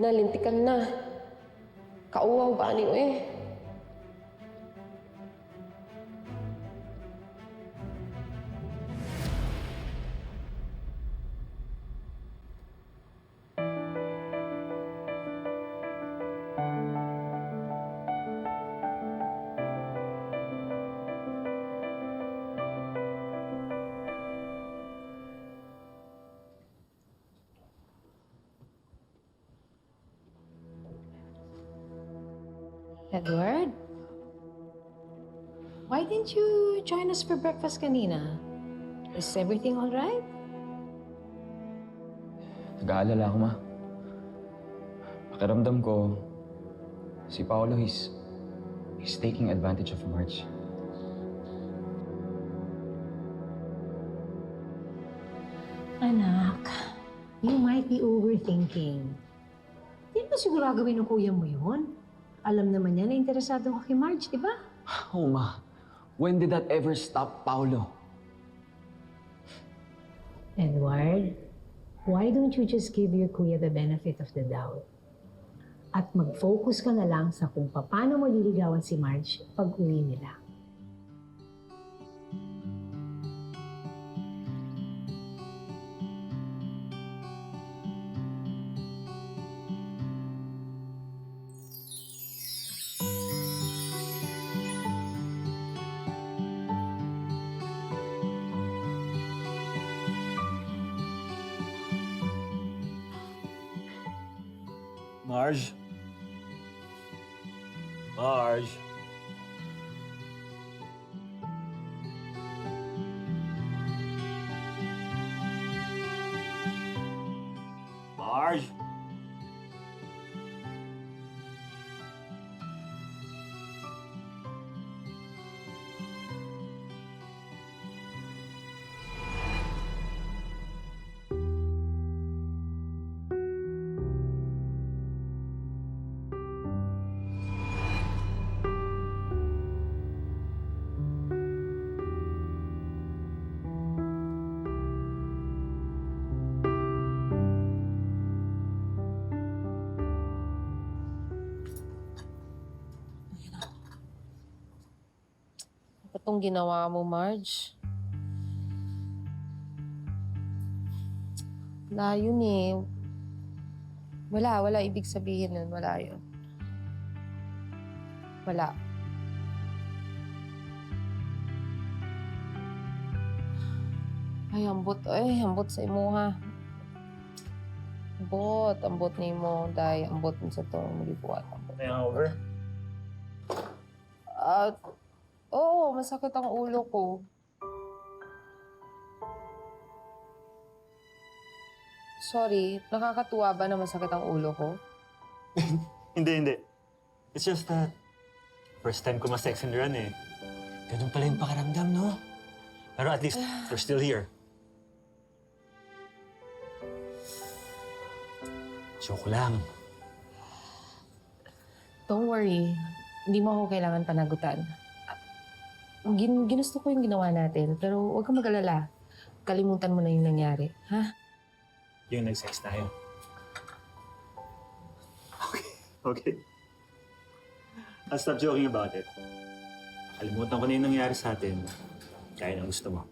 Nalintikan na. Kauwaw ba niyo eh? Edward? Why didn't you join us for breakfast kanina? Is everything all right? Nag-aalala ako, Ma. Pakiramdam ko, si Paolo, he's taking advantage of Marge. Anak, you might be overthinking. Di ba siguro gagawin ng kuya mo yun? Alam naman niya na interesado ka kay Marge, di ba? Oh, Ma. When did that ever stop Paolo? Edward, why don't you just give your kuya the benefit of the doubt? At mag-focus ka na lang sa kung paano mo liligawan si Marge pag uwi nila. Marge? Marge? Marge? Ba't itong ginawa mo, Marge? Wala yun eh. Wala ibig sabihin nun. Wala yun. Wala. Ay, ambot sa imo ha. Ambot ni mo, dahil ambot mo sa to, malibuat. Hangover? Oo, masakit ang ulo ko. Sorry, nakakatuwa ba na masakit ang ulo ko? Hindi. It's just that first time ko ma-sex and run eh. Ganun pala yung pakaramdam, no? Pero at least we're still here. Joke lang. Don't worry, hindi mo ako kailangan panagutan. Ginusto ko yung ginawa natin, pero huwag kang mag-alala. Kalimutan mo na yung nangyari, ha? Yung nag-sex tayo. Okay. I'll stop joking about it. Kalimutan ko na yung nangyari sa atin. Kaya na gusto mo.